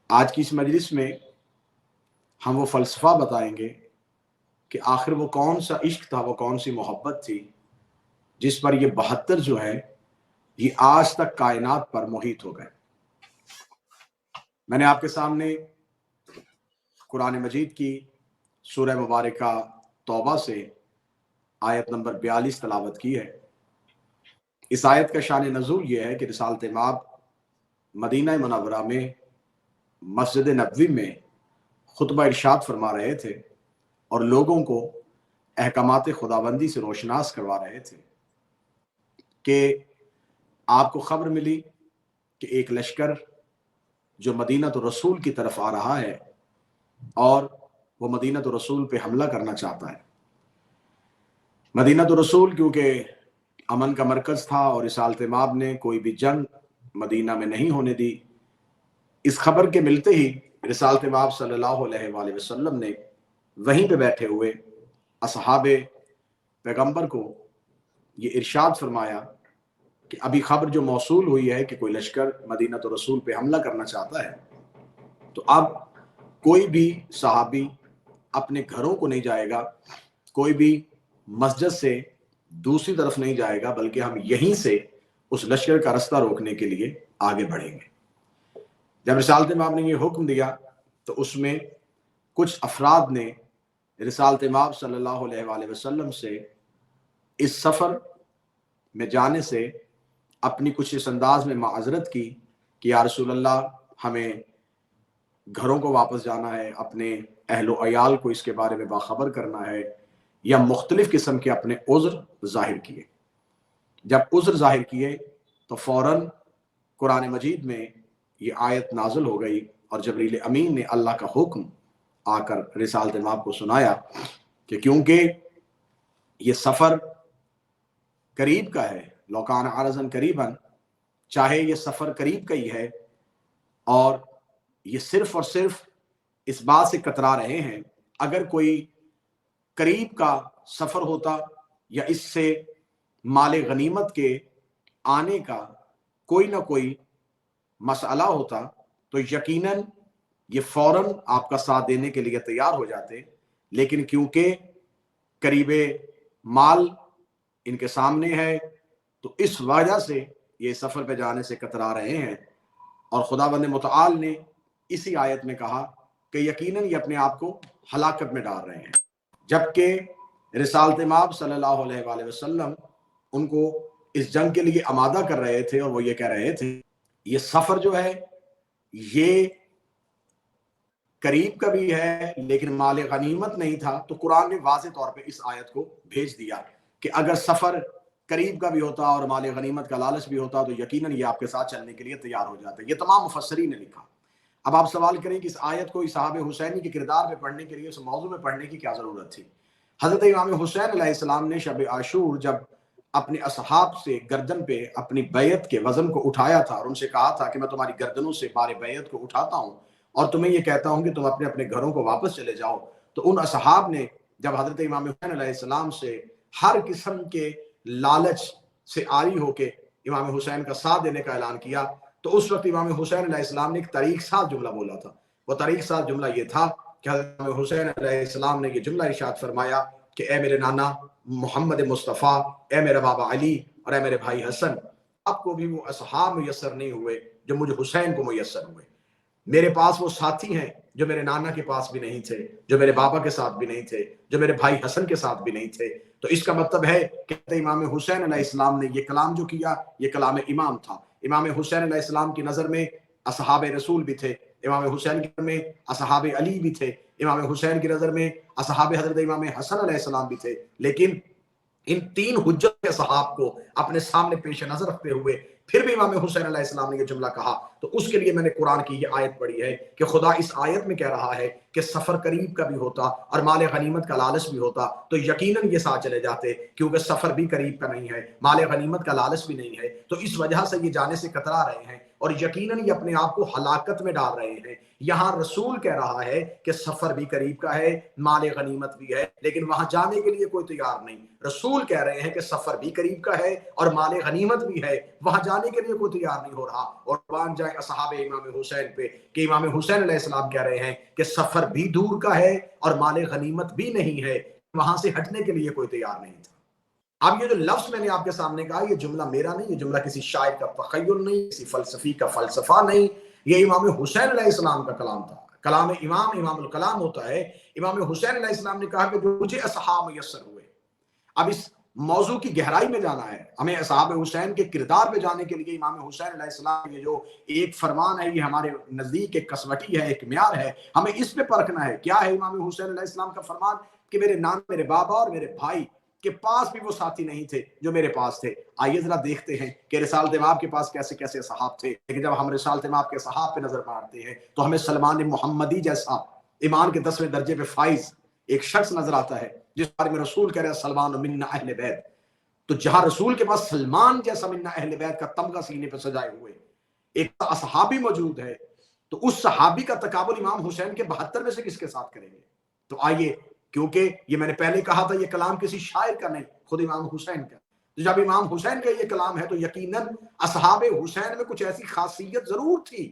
آج کی اس مجلس میں ہم وہ فلسفہ بتائیں گے کہ آخر وہ کون سا عشق تھا، وہ کون سی محبت تھی جس پر یہ 72 جو ہے یہ آج تک کائنات پر محیط ہو گئے۔ میں نے آپ کے سامنے قرآن مجید کی سورہ مبارکہ توبہ سے آیت نمبر 42 تلاوت کی ہے۔ اس آیت کا شان نزول یہ ہے کہ رسالت مآب مدینہ منورہ میں مسجد نبوی میں خطبہ ارشاد فرما رہے تھے اور لوگوں کو احکامات خداوندی سے روشناس کروا رہے تھے کہ آپ کو خبر ملی کہ ایک لشکر جو مدینہ رسول کی طرف آ رہا ہے اور وہ مدینہ رسول پہ حملہ کرنا چاہتا ہے۔ مدینہ رسول کیونکہ امن کا مرکز تھا اور رسالت مآب نے کوئی بھی جنگ مدینہ میں نہیں ہونے دی۔ اس خبر کے ملتے ہی رسالت مآب صلی اللہ علیہ وآلہ وسلم نے وہیں پہ بیٹھے ہوئے اصحاب پیغمبر کو یہ ارشاد فرمایا کہ ابھی خبر جو موصول ہوئی ہے کہ کوئی لشکر مدینہ رسول پہ حملہ کرنا چاہتا ہے، تو اب کوئی بھی صحابی اپنے گھروں کو نہیں جائے گا، کوئی بھی مسجد سے دوسری طرف نہیں جائے گا، بلکہ ہم یہیں سے اس لشکر کا رستہ روکنے کے لیے آگے بڑھیں گے۔ جب رسالت مآب نے یہ حکم دیا تو اس میں کچھ افراد نے رسالت مآب صلی اللہ علیہ وآلہ وسلم سے اس سفر میں جانے سے اپنی کچھ اس انداز میں معذرت کی کہ یا رسول اللہ، ہمیں گھروں کو واپس جانا ہے، اپنے اہل و عیال کو اس کے بارے میں باخبر کرنا ہے، یا مختلف قسم کے اپنے عذر ظاہر کیے۔ جب عذر ظاہر کیے تو فوراً قرآن مجید میں یہ آیت نازل ہو گئی اور جبریل امین نے اللہ کا حکم آ کر رسالت مآب کو سنایا کہ کیونکہ یہ سفر قریب کا ہے، لو کان عرضاً قریباً، چاہے یہ سفر قریب کا ہی ہے اور یہ صرف اور صرف اس بات سے کترا رہے ہیں، اگر کوئی قریب کا سفر ہوتا یا اس سے مال غنیمت کے آنے کا کوئی نہ کوئی مسئلہ ہوتا تو یقیناً یہ فوراً آپ کا ساتھ دینے کے لیے تیار ہو جاتے، لیکن کیونکہ قریب مال ان کے سامنے ہے تو اس وجہ سے یہ سفر پہ جانے سے کترا رہے ہیں۔ اور خداوند متعال نے اسی آیت میں کہا کہ یقیناً یہ اپنے آپ کو ہلاکت میں ڈال رہے ہیں، جبکہ رسالت مآب صلی اللہ علیہ وآلہ وسلم ان کو اس جنگ کے لیے آمادہ کر رہے تھے اور وہ یہ کہہ رہے تھے یہ سفر جو ہے یہ قریب کا بھی ہے لیکن مال غنیمت نہیں تھا، تو قرآن نے واضح طور پہ اس آیت کو بھیج دیا کہ اگر سفر قریب کا بھی ہوتا اور مال غنیمت کا لالچ بھی ہوتا تو یقیناً یہ آپ کے ساتھ چلنے کے لیے تیار ہو جاتے۔ یہ تمام مفسرین نے لکھا۔ اب آپ سوال کریں کہ اس آیت کو صحابہ حسینی کے کردار میں پڑھنے کے لیے اس موضوع میں پڑھنے کی کیا ضرورت تھی؟ حضرت امام حسین علیہ السلام نے شب عاشور جب اپنے اصحاب سے گردن پہ اپنی بیعت کے وزن کو اٹھایا تھا اور ان سے کہا تھا کہ میں تمہاری گردنوں سے بار بیعت کو اٹھاتا ہوں اور تمہیں یہ کہتا ہوں کہ تم اپنے اپنے گھروں کو واپس چلے جاؤ، تو ان اصحاب نے جب حضرت امام حسین علیہ السلام سے ہر قسم کے لالچ سے عاری ہو کے امام حسین کا ساتھ دینے کا اعلان کیا، تو اس وقت امام حسین علیہ السلام نے ایک طریق ساز جملہ بولا تھا۔ وہ طریق ساز جملہ یہ تھا کہ حضرت امام حسین علیہ السلام نے یہ جملہ ارشاد فرمایا کہ اے میرے نانا محمد مصطفیٰ، اے میرے بابا علی اور اے میرے بھائی حسن، آپ کو بھی وہ اصحاب میسر نہیں ہوئے جو مجھے حسین کو میسر ہوئے۔ میرے پاس وہ ساتھی ہیں جو میرے نانا کے پاس بھی نہیں تھے، جو میرے بابا کے ساتھ بھی نہیں تھے، جو میرے بھائی حسن کے ساتھ بھی نہیں تھے۔ تو اس کا مطلب ہے کہ امام حسین علیہ السلام نے یہ کلام جو کیا یہ کلام امام تھا۔ امام حسین علیہ السلام کی نظر میں اصحاب رسول بھی تھے، امام حسین کی نظر میں اصحاب علی بھی تھے، امام حسین کی نظر میں اصحاب حضرت امام حسن علیہ السلام بھی تھے، لیکن ان تین حجت کے صحاب کو اپنے سامنے پیش نظر رکھتے ہوئے پھر بھی امام حسین علیہ السلام نے یہ جملہ کہا، تو اس کے لیے میں نے قرآن کی یہ آیت پڑھی ہے کہ خدا اس آیت میں کہہ رہا ہے کہ سفر قریب کا بھی ہوتا اور مال غنیمت کا لالچ بھی ہوتا تو یقیناً یہ ساتھ چلے جاتے، کیونکہ سفر بھی قریب کا نہیں ہے، مال غنیمت کا لالچ بھی نہیں ہے، تو اس وجہ سے یہ جانے سے کترا رہے ہیں۔ اور یقیناً یہ اپنے آپ کو ہلاکت میں ڈال رہے ہیں۔ یہاں رسول کہہ رہا ہے کہ سفر بھی قریب کا ہے، مال غنیمت بھی ہے، لیکن وہاں جانے کے لیے کوئی تیار نہیں۔ رسول کہہ رہے ہیں کہ سفر بھی قریب کا ہے اور مال غنیمت بھی ہے، وہاں جانے کے لیے کوئی تیار نہیں ہو رہا۔ اور قربان جائے اصحاب امام حسین پہ کہ امام حسین علیہ السلام کہہ رہے ہیں کہ سفر بھی دور کا ہے اور مال غنیمت بھی نہیں ہے، وہاں سے ہٹنے کے لیے کوئی تیار نہیں تھا۔ اب یہ جو لفظ میں نے آپ کے سامنے کہا، یہ جملہ میرا نہیں، یہ جملہ کسی شاعر کا تخیل نہیں، کسی فلسفی کا فلسفہ نہیں، یہ امام حسین علیہ السلام کا کلام تھا۔ کلام امام، امام الکلام ہوتا ہے۔ امام حسین علیہ السلام نے کہا کہ جو مجھے اصحاب میسر ہوئے۔ اب اس موضوع کی گہرائی میں جانا ہے، ہمیں اصحاب حسین کے کردار پہ جانے کے لیے امام حسین علیہ السلام یہ جو ایک فرمان ہے، یہ ہمارے نزدیک ایک کسوٹی ہے، ایک معیار ہے، ہمیں اس پہ پرکھنا ہے۔ کیا ہے امام حسین علیہ السلام کا فرمان؟ کہ میرے نانا، میرے بابا اور میرے بھائی کے پاس بھی وہ ساتھی نہیں تھے جو میرے پاس تھے۔ آئیے ذرا دیکھتے ہیں کہ رسالت امام کے پاس کیسے کیسے صحاب تھے، لیکن جب ہم رسالت امام کے صحاب پہ نظر مارتے ہیں تو ہمیں سلمان محمدی جیسا ایمان کے 10ویں درجے پہ فائز ایک شخص نظر آتا ہے، جس بارے میں رسول کہہ رہے ہیں سلمان منا اہل بیت۔ تو جہاں رسول کے پاس سلمان جیسا منا اہل بیت کا تمغہ سینے پہ سجائے ہوئے ایک اصحابی موجود ہے، تو اس صحابی کا تقابل امام حسین کے 72 میں سے کس کے ساتھ کریں گے؟ تو آئیے، کیونکہ یہ میں نے پہلے کہا تھا، یہ کلام کسی شاعر کا نہیں، خود امام حسین کا۔ تو جب امام حسین کا یہ کلام ہے تو یقیناً اصحاب حسین میں کچھ ایسی خاصیت ضرور تھی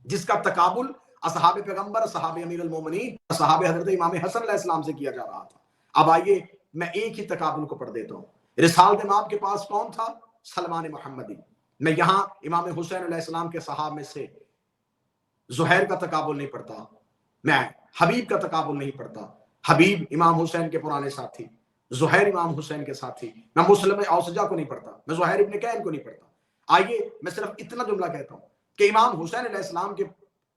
جس کا تقابل اصحاب پیغمبر، اصحاب امیر المومنین، اصحاب حضرت امام حسن علیہ السلام سے کیا جا رہا تھا۔ اب آئیے میں ایک ہی تقابل کو پڑھ دیتا ہوں۔ رسالت امام کے پاس کون تھا؟ سلمان محمدی۔ میں یہاں امام حسین علیہ السلام کے صحابہ میں سے زہیر کا تقابل نہیں پڑھتا، میں حبیب کا تقابل نہیں پڑھتا۔ حبیب امام حسین کے پرانے ساتھی، زہیر امام حسین کے ساتھی۔ میں مسلم اوسجا کو نہیں پڑھتا، میں زہیر ابن کین کو نہیں پڑھتا۔ آئیے میں صرف اتنا جملہ کہتا ہوں کہ امام حسین علیہ السلام کے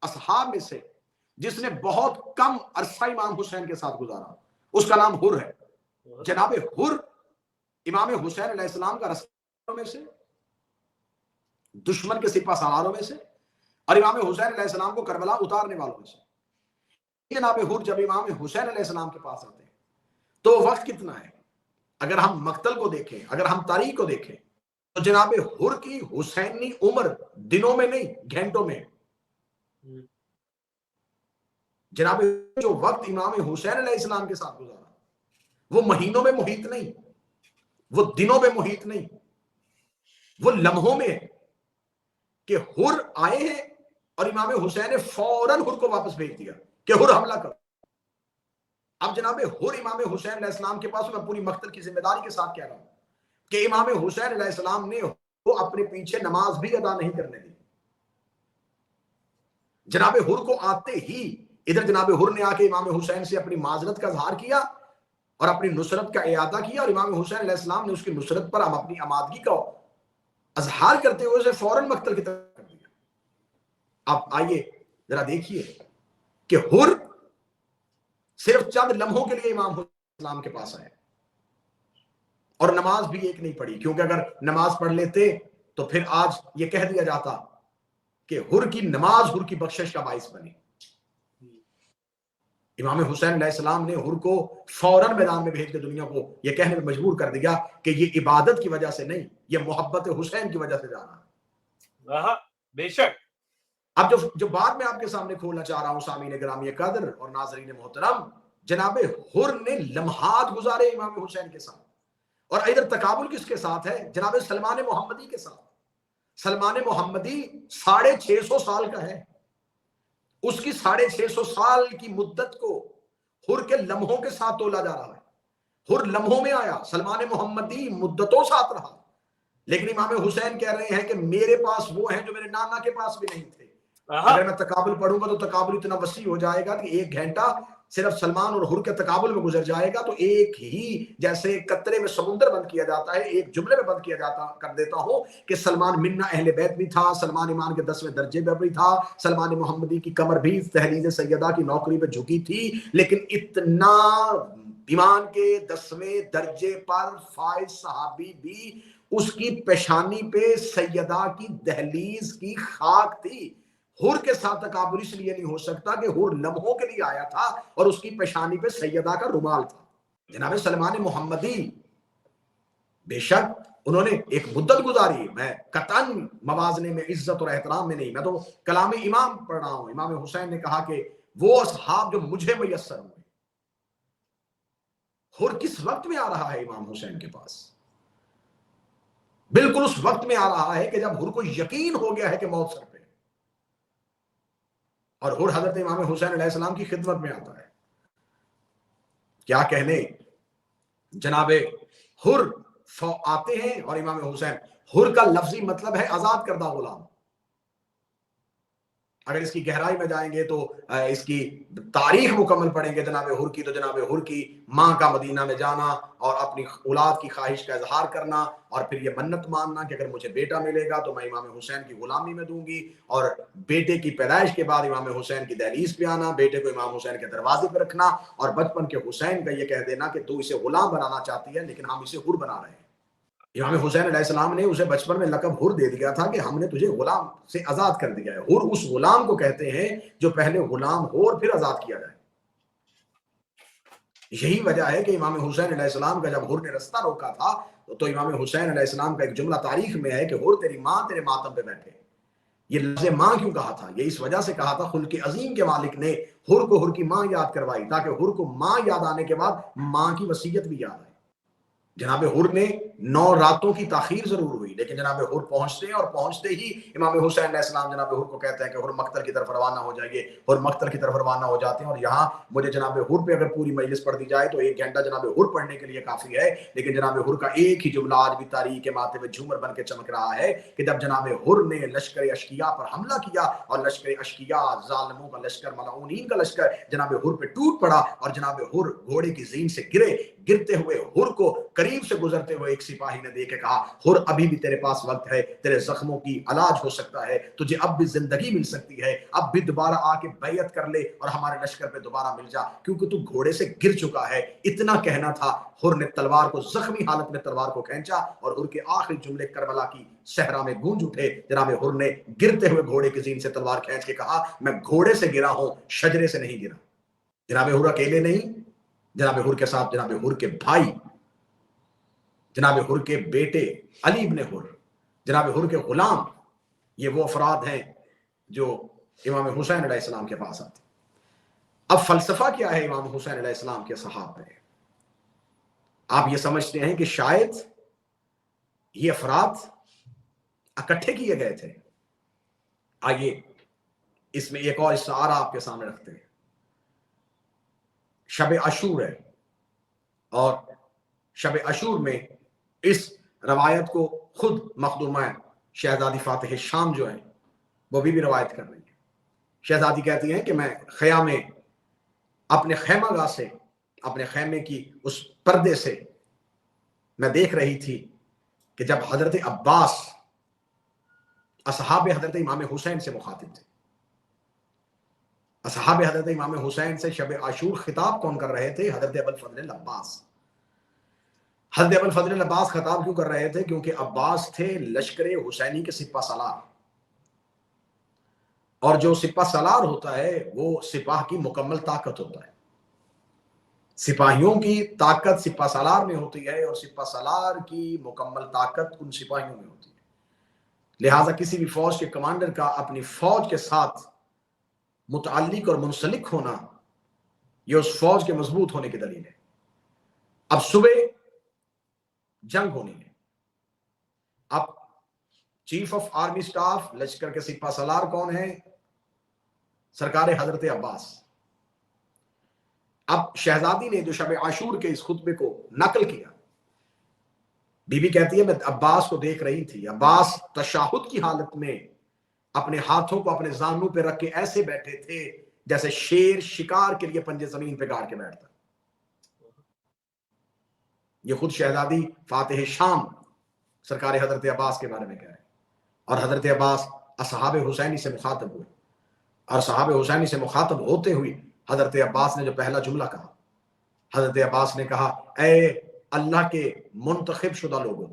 اصحاب میں سے جس نے بہت کم عرصہ امام حسین کے ساتھ گزارا، اس کا نام حر ہے۔ جناب حر امام حسین علیہ السلام کا رسول میں سے، دشمن کے سپہ سالاروں میں سے، اور امام حسین علیہ السلام کو کربلا اتارنے والوں میں سے۔ جناب حر جب امام حسین علیہ السلام کے پاس آتے ہیں تو وقت کتنا ہے؟ اگر ہم مقتل کو دیکھیں، اگر ہم تاریخ کو دیکھیں تو جناب حر کی حسینی عمر دنوں میں نہیں، گھنٹوں میں۔ جناب جو وقت امام حسین علیہ السلام کے ساتھ گزارا وہ مہینوں میں محیط نہیں، وہ دنوں میں محیط نہیں، وہ لمحوں میں ہے کہ حر آئے ہیں اور امام حسین نے فوراً حر کو واپس بھیج دیا کہ حر حملہ کرو۔ اب جناب حر امام حسین علیہ السلام کے پاس، میں پوری مقتل کی ذمہ داری کے ساتھ کہہ رہا ہوں کہ امام حسین علیہ السلام نے وہ اپنے پیچھے نماز بھی ادا نہیں کرنے دی۔ جناب حر کو آتے ہی ادھر جناب حر نے آ کے امام حسین سے اپنی معذرت کا اظہار کیا اور اپنی نصرت کا اعادہ کیا، اور امام حسین علیہ السلام نے اس کی نصرت پر ہم اپنی آمادگی کا اظہار کرتے ہوئے اسے فوراً مقتل کی طرف کر دیا۔ اب آئیے ذرا دیکھیے کہ حر صرف چند لمحوں کے لیے امام السلام کے پاس آئے اور نماز بھی ایک نہیں پڑھی، کیونکہ اگر نماز پڑھ لیتے تو پھر آج یہ کہہ دیا جاتا کہ حر کی نماز حر کی بخشش کا باعث بنی۔ امام حسین علیہ السلام نے حر کو فوراً میدان میں بھیج کے دنیا کو یہ کہنے میں مجبور کر دیا کہ یہ عبادت کی وجہ سے نہیں، یہ محبت حسین کی وجہ سے جا رہا ہے۔ بے شک۔ اب جو بات میں آپ کے سامنے کھولنا چاہ رہا ہوں سامعین گرامی قدر اور ناظرین محترم، جناب حر نے لمحات گزارے امام حسین کے ساتھ، اور ادھر تقابل کس کے ساتھ ہے؟ جناب سلمان محمدی کے ساتھ۔ سلمان محمدی 650 سال کا ہے، اس کی 650 سال کی مدت کو حر کے لمحوں کے ساتھ تولا جا رہا ہے۔ حر لمحوں میں آیا، سلمان محمدی مدتوں ساتھ رہا، لیکن امام حسین کہہ رہے ہیں کہ میرے پاس وہ ہیں جو میرے نانا کے پاس بھی نہیں تھے۔ اگر میں تقابل پڑھوں گا تو تقابل اتنا وسیع ہو جائے گا کہ ایک گھنٹہ صرف سلمان اور حر کے تقابل میں گزر جائے گا، تو ایک ہی جیسے قطرے میں سمندر بند کیا جاتا ہے، ایک جملے میں بند کیا جاتا کر دیتا ہوں کہ سلمان منا اہل بیت بھی تھا، سلمان ایمان کے 10ویں درجے پہ بھی تھا، سلمان محمدی کی کمر بھی تحلیل سیدہ کی نوکری پہ جھکی تھی، لیکن اتنا ایمان کے 10ویں درجے پر فائز صحابی بھی اس کی پیشانی پہ سیدہ کی دہلیز کی خاک تھی۔ حر کے ساتھ تقابل اس لیے نہیں ہو سکتا کہ حر لمحوں کے لیے آیا تھا اور اس کی پیشانی پہ سیدہ کا رومال تھا۔ جناب سلمان محمدی بے شک انہوں نے ایک مدت گزاری، میں قطعاً موازنے میں عزت اور احترام میں نہیں، میں تو کلام امام پڑھ رہا ہوں. امام حسین نے کہا کہ وہ اصحاب جو مجھے میسر ہوئے. اور کس وقت میں آ رہا ہے امام حسین کے پاس؟ بالکل اس وقت میں آ رہا ہے کہ جب حر کو یقین ہو گیا ہے کہ موت سر پہ، اور حر حضرت امام حسین علیہ السلام کی خدمت میں آتا ہے. کیا کہنے، جناب حر آتے ہیں اور امام حسین، حر کا لفظی مطلب ہے آزاد کردہ غلام. اگر اس کی گہرائی میں جائیں گے تو اس کی تاریخ مکمل پڑھیں گے جناب حر کی، تو جناب حر کی ماں کا مدینہ میں جانا اور اپنی اولاد کی خواہش کا اظہار کرنا، اور پھر یہ منت ماننا کہ اگر مجھے بیٹا ملے گا تو میں امام حسین کی غلامی میں دوں گی، اور بیٹے کی پیدائش کے بعد امام حسین کی دہلیز پہ آنا، بیٹے کو امام حسین کے دروازے پہ رکھنا، اور بچپن کے حسین کا یہ کہہ دینا کہ تو اسے غلام بنانا چاہتی ہے لیکن ہم اسے حر بنا رہے ہیں. امام حسین علیہ السلام نے اسے بچپن میں لقب حر دے دیا تھا کہ ہم نے تجھے غلام سے آزاد کر دیا ہے. حر اس غلام کو کہتے ہیں جو پہلے غلام ہو اور پھر آزاد کیا جائے. یہی وجہ ہے کہ امام حسین علیہ السلام کا جب حر نے رستہ روکا تھا تو امام حسین علیہ السلام کا ایک جملہ تاریخ میں ہے کہ حر تیری ماں تیرے ماتم پہ بیٹھے. یہ لفظ ماں کیوں کہا تھا؟ یہ اس وجہ سے کہا تھا خلق عظیم کے مالک نے حر کو حر کی ماں یاد کروائی تاکہ حر کو ماں یاد آنے کے بعد ماں کی وصیت بھی یاد آئے. جناب حر نے 9 راتوں کی تاخیر ضرور ہوئی لیکن جناب حر پہنچتے ہیں، اور پہنچتے ہی امام حسین علیہ السلام جناب حر کو کہتے ہیں کہ حر مقتل کی طرف روانہ ہو جائیے. اور مقتل کی طرف روانہ ہو جاتے ہیں. اور یہاں مجھے جناب حر پہ اگر پوری مجلس پڑھ دی جائے تو 1 گھنٹہ جناب حر پڑھنے کے لیے کافی ہے، لیکن جناب حر کا ایک ہی جملہ آج بھی تاریخ کے ماتھے میں جھومر بن کے چمک رہا ہے کہ جب جناب حر نے لشکر اشقیاء پر حملہ کیا اور لشکر اشقیاء ظالموں کا لشکر، ملعونین کا لشکر جناب حر پہ ٹوٹ پڑا، اور جناب حر گھوڑے کی زین سے گرے. گرتے ہوئے حر کو قریب سے گزرتے ہوئے ایک سپاہی نے دیکھ کے کہا حر ابھی بھی تیرے پاس وقت ہے، تیرے زخموں کی علاج ہو سکتا ہے، تجھے اب بھی زندگی مل سکتی ہے، اب بھی دوبارہ آ کے بیعت کر لے اور ہمارے لشکر پہ دوبارہ مل جا کیونکہ تو گھوڑے سے گر چکا ہے. اتنا کہنا تھا. حر نے تلوار کو زخمی حالت میں تلوار کو کھینچا اور حر کے آخری جملے کربلا کی صحرا میں گونج اٹھے. جناب حر نے گرتے ہوئے گھوڑے کی زین سے تلوار کھینچ کے کہا میں گھوڑے سے گرا ہوں، شجرے سے نہیں گرا. جناب حر اکیلے نہیں، جناب حر کے ساتھ جناب حر کے بھائی، جناب حر کے بیٹے علی ابن حر، جناب حر کے غلام، یہ وہ افراد ہیں جو امام حسین علیہ السلام کے پاس آتے. اب فلسفہ کیا ہے امام حسین علیہ السلام کے صحابہ میں؟ آپ یہ سمجھتے ہیں کہ شاید یہ افراد اکٹھے کیے گئے تھے؟ آئیے اس میں ایک اور استعارہ آپ کے سامنے رکھتے ہیں. شب عاشور ہے، اور شب عاشور میں اس روایت کو خود مخدومہ شہزادی فاتح شام جو ہیں وہ بھی روایت کر رہی ہیں. شہزادی کہتی ہیں کہ میں خیام میں اپنے خیمہ گاہ سے، اپنے خیمے کی اس پردے سے میں دیکھ رہی تھی کہ جب حضرت عباس اصحاب حضرت امام حسین سے مخاطب تھے. اصحاب حضرت امام حسین سے شب عاشور خطاب کون کر رہے تھے؟ حضرت ابوالفضل العباس. حضرت ابوالفضل العباس خطاب کیوں کر رہے تھے؟ کیونکہ عباس تھے لشکر حسینی کے سپہ سالار، اور جو سپہ سالار ہوتا ہے وہ سپاہ کی مکمل طاقت ہوتا ہے. سپاہیوں کی طاقت سپہ سالار میں ہوتی ہے اور سپہ سالار کی مکمل طاقت ان سپاہیوں میں ہوتی ہے. لہٰذا کسی بھی فوج کے کمانڈر کا اپنی فوج کے ساتھ متعلق اور منسلک ہونا یہ اس فوج کے مضبوط ہونے کی دلیل ہے. اب صبح جنگ ہونی ہے. اب چیف آف آرمی سٹاف لشکر کے سپہ سالار کون ہیں؟ سرکار حضرت عباس. اب شہزادی نے جو شب عاشور کے اس خطبے کو نقل کیا، بی بی کہتی ہے میں عباس کو دیکھ رہی تھی. عباس تشہد کی حالت میں اپنے ہاتھوں کو اپنے زانوں پہ رکھ کے ایسے بیٹھے تھے جیسے شیر شکار کے لیے پنجے زمین پہ گاڑ کے بیٹھتا. یہ خود شہزادی فاتح شام سرکار حضرت عباس کے بارے میں کہہ رہے ہیں. اور حضرت عباس اصحاب حسینی سے مخاطب ہوئے، اور صحاب حسینی سے مخاطب ہوتے ہوئے حضرت عباس نے جو پہلا جملہ کہا، حضرت عباس نے کہا اے اللہ کے منتخب شدہ لوگوں.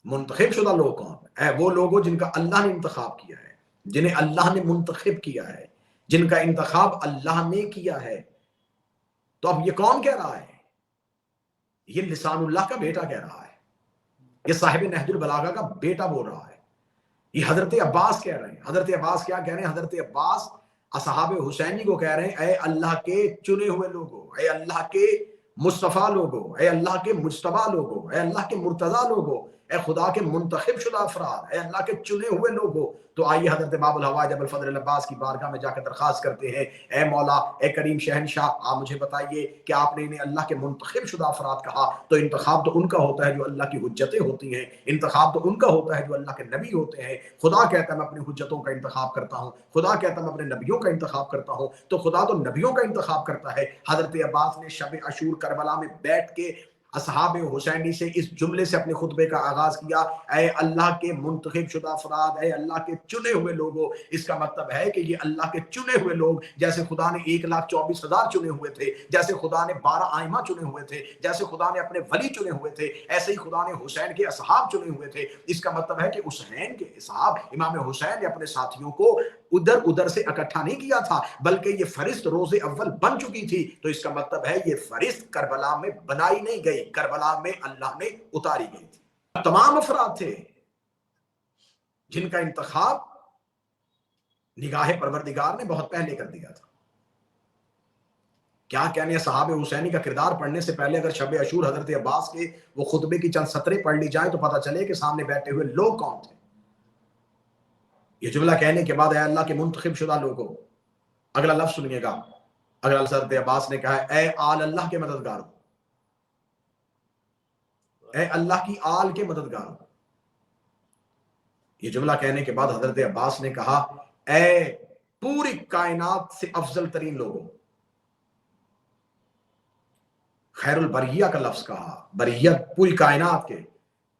منتخب شدہ لوگ کون؟ اے وہ لوگوں جن کا اللہ نے انتخاب کیا ہے، جنہیں اللہ نے منتخب کیا ہے، جن کا انتخاب اللہ نے کیا ہے. تو اب یہ کون کہہ رہا ہے؟ یہ لسان اللہ کا بیٹا کہہ رہا ہے، یہ صاحب نہج البلاغہ کا بیٹا بول رہا ہے، یہ حضرت عباس کہہ رہے ہیں۔ حضرت عباس کیا کہہ رہے ہیں؟ حضرت عباس اصحاب حسینی کو کہہ رہے ہیں اے اللہ کے چنے ہوئے لوگوں، اے اللہ کے مصطفیٰ لوگوں، اے اللہ کے مجتبی لوگوں، اے اللہ کے مرتضی لوگوں، اے خدا کے منتخب شدہ افراد، اے اللہ کے چنے ہوئے لوگوں۔ تو آئیے حضرت باب الہوائج ابو الفضل العباس کی بارگاہ میں جا کے درخواست کرتے ہیں، اے مولا، اے کریم شہنشاہ، آپ مجھے بتائیے کہ آپ نے انہیں اللہ کے منتخب شدہ افراد کہا، تو انتخاب تو ان کا ہوتا ہے جو اللہ کی حجتیں ہوتی ہیں، انتخاب تو ان کا ہوتا ہے جو اللہ کے نبی ہوتے ہیں۔ خدا کہتا ہے میں اپنی حجتوں کا انتخاب کرتا ہوں، خدا کہتا ہے میں اپنے نبیوں کا انتخاب کرتا ہوں، تو خدا تو نبیوں کا انتخاب کرتا ہے۔ حضرت عباس نے شب عاشور کربلا میں بیٹھ کے اصحاب حسینی سے اس جملے سے اپنے خطبے کا آغاز کیا، اے اللہ کے منتخب شدہ افراد، اے اللہ کے چنے ہوئے لوگوں۔ اس کا مطلب ہے کہ یہ اللہ کے چنے ہوئے لوگ، جیسے خدا نے 1,24,000 چنے ہوئے تھے، جیسے خدا نے 12 ائمہ چنے ہوئے تھے، جیسے خدا نے اپنے ولی چنے ہوئے تھے، ایسے ہی خدا نے حسین کے اصحاب چنے ہوئے تھے۔ اس کا مطلب ہے کہ حسین کے اصحاب، امام حسین نے اپنے ساتھیوں کو ادھر ادھر سے اکٹھا نہیں کیا تھا، بلکہ یہ فہرست روز اول بن چکی تھی۔ تو اس کا مطلب ہے یہ فہرست کربلا میں بنائی نہیں گئی، کربلا میں اللہ نے اتاری گئی تھی۔ تمام افراد تھے جن کا انتخاب نگاہ پروردگار نے بہت پہلے کر دیا تھا۔ کیا کہنے صحابہ حسینی کا کردار پڑھنے سے پہلے اگر شب عاشور حضرت عباس کے وہ خطبے کی چند سطریں پڑھ لی جائیں تو پتہ چلے کہ سامنے بیٹھے ہوئے لوگ کون تھے۔ یہ جملہ کہنے کے بعد اے اللہ کے منتخب شدہ لوگوں، اگلا لفظ سنیے گا، اگلا حضرت عباس نے کہا ہے اے آل اللہ کے مددگاروں، اے اللہ کی آل کے مددگاروں۔ یہ جملہ کہنے کے بعد حضرت عباس نے کہا اے پوری کائنات سے افضل ترین لوگوں، خیر البریہ کا لفظ کہا، بریت پوری کائنات کے،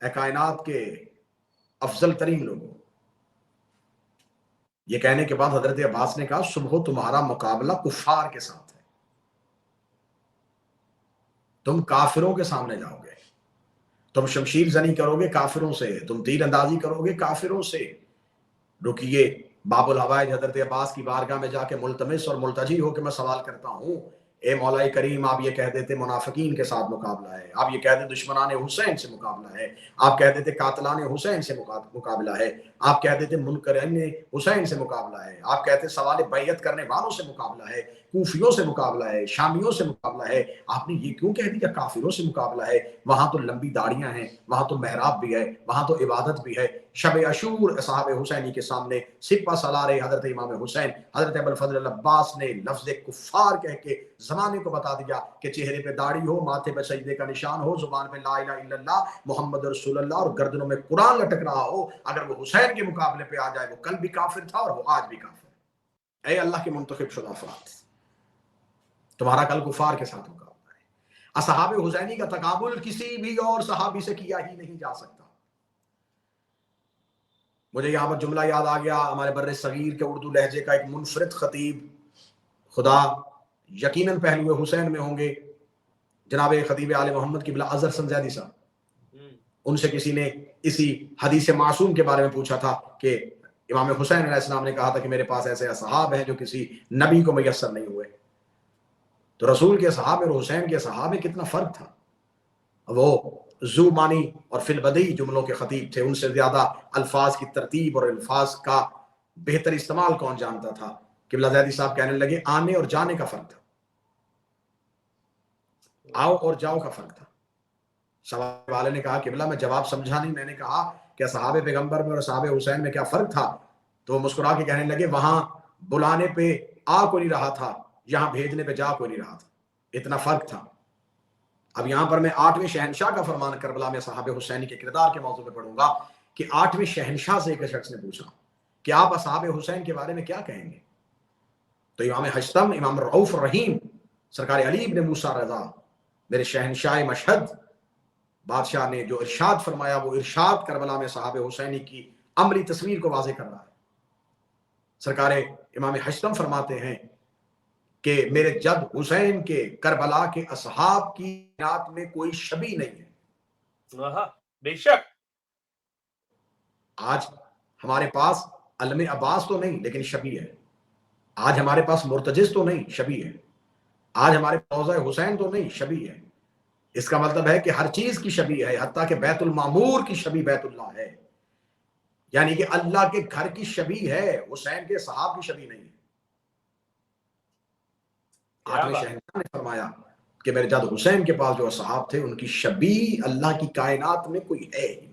اے کائنات کے افضل ترین لوگوں۔ یہ کہنے کے بعد حضرت عباس نے کہا صبح تمہارا مقابلہ کفار کے ساتھ ہے، تم کافروں کے سامنے جاؤ گے، تم شمشیر زنی کرو گے کافروں سے، تم تیر اندازی کرو گے کافروں سے۔ رکیے، باب الہوائج حضرت عباس کی بارگاہ میں جا کے ملتمس اور ملتجی ہو کے میں سوال کرتا ہوں، اے مولا کریم، آپ یہ کہہ دیتے منافقین کے ساتھ مقابلہ ہے، آپ یہ کہہ دیتے دشمنان حسین سے مقابلہ ہے، آپ کہہ دیتے قاتلان حسین سے مقابلہ ہے، آپ کہہ دیتے منکرین حسین سے مقابلہ ہے، آپ کہتے سوال بیعت کرنے والوں سے مقابلہ ہے، کوفیوں سے مقابلہ ہے، شامیوں سے مقابلہ ہے۔ آپ نے یہ کیوں کہہ دیا کافروں سے مقابلہ ہے؟ وہاں تو لمبی داڑیاں ہیں، وہاں تو محراب بھی ہے، وہاں تو عبادت بھی ہے۔ شب عاشور اصحاب حسینی کے سامنے سپہ سالار حضرت امام حسین حضرت ابو الفضل العباس نے لفظ کفار کہہ کے زمانے کو بتا دیا کہ چہرے پہ داڑھی ہو، ماتھے پہ سجدے کا نشان ہو، زبان پہ لا الہ الا اللہ محمد رسول اللہ اور گردنوں میں قرآن لٹک رہا ہو، اگر وہ حسین کے مقابلے پہ آ جائے وہ کل بھی کافر تھا اور وہ آج بھی کافر ہے۔ اے اللہ کے منتخب شدہ افراد، تمہارا کل کفار کے ساتھ مقابلہ ہے۔ اصحاب حسینی کا تقابل کسی بھی اور صحابی سے کیا ہی نہیں جا سکتا۔ مجھے یہاں پر جملہ یاد آ گیا، ہمارے بر صغیر کے اردو لہجے کا ایک منفرد خطیب، خدا یقیناً پہلو حسین میں ہوں گے، جناب خطیب آل محمد قبلہ اظہر سنزیدی صاحب، ان سے کسی نے اسی حدیث معصوم کے بارے میں پوچھا تھا کہ امام حسین علیہ السلام نے کہا تھا کہ میرے پاس ایسے اصحاب ہیں جو کسی نبی کو میسر نہیں ہوئے۔ تو رسول کے اصحاب اور حسین کے اصحاب میں کتنا فرق تھا۔ وہ ذو معنی اور فی البدیع جملوں کے خطیب تھے، ان سے زیادہ الفاظ کی ترتیب اور الفاظ کا بہتر استعمال کون جانتا تھا۔ قبلہ زیدی صاحب کہنے لگے آنے اور جانے کا فرق تھا، آؤ اور جاؤ کا فرق تھا۔ سوال والے نے کہا قبلہ میں جواب سمجھا نہیں، میں نے کہا کہ صحاب پیغمبر میں اور صحاب حسین میں کیا فرق تھا؟ تو وہ مسکرا کے کہنے لگے وہاں بلانے پہ آ کوئی نہیں رہا تھا، یہاں بھیجنے پہ جا کوئی نہیں رہا تھا، اتنا فرق تھا۔ اب یہاں پر میں 8ویں شہنشاہ کا فرمان کربلا میں صحاب حسینی کے کردار کے موضوع پہ پڑھوں گا کہ 8ویں شہنشاہ سے ایک شخص نے پوچھا کہ آپ اصحاب حسین کے بارے میں کیا کہیں گے؟ تو امام حشتم، امام رؤوف الرحیم سرکار علی ابن موسیٰ رضا، میرے شہنشاہ مشہد بادشاہ نے جو ارشاد فرمایا وہ ارشاد کربلا میں صحاب حسینی کی عملی تصویر کو واضح کر رہا ہے۔ سرکار امام حشتم فرماتے ہیں کہ میرے جد حسین کے کربلا کے اصحاب کی نات میں کوئی شبیہ نہیں ہے۔ بے شک آج ہمارے پاس علم عباس تو نہیں لیکن شبیہ ہے، آج ہمارے پاس مرتجز تو نہیں شبیہ ہے، آج ہمارے روضہ حسین تو نہیں شبیہ ہے، اس کا مطلب ہے کہ ہر چیز کی شبیہ ہے، حتیٰ کہ بیت المعمور کی شبیہ بیت اللہ ہے، یعنی کہ اللہ کے گھر کی شبیہ ہے، حسین کے صحاب کی شبیہ نہیں ہے۔ آٹھویں شہنشاہ نے فرمایا کہ میرے جد حسین کے پاس جو اصحاب تھے ان کی شبیہ اللہ کی کائنات میں کوئی ہے ہی نہیں۔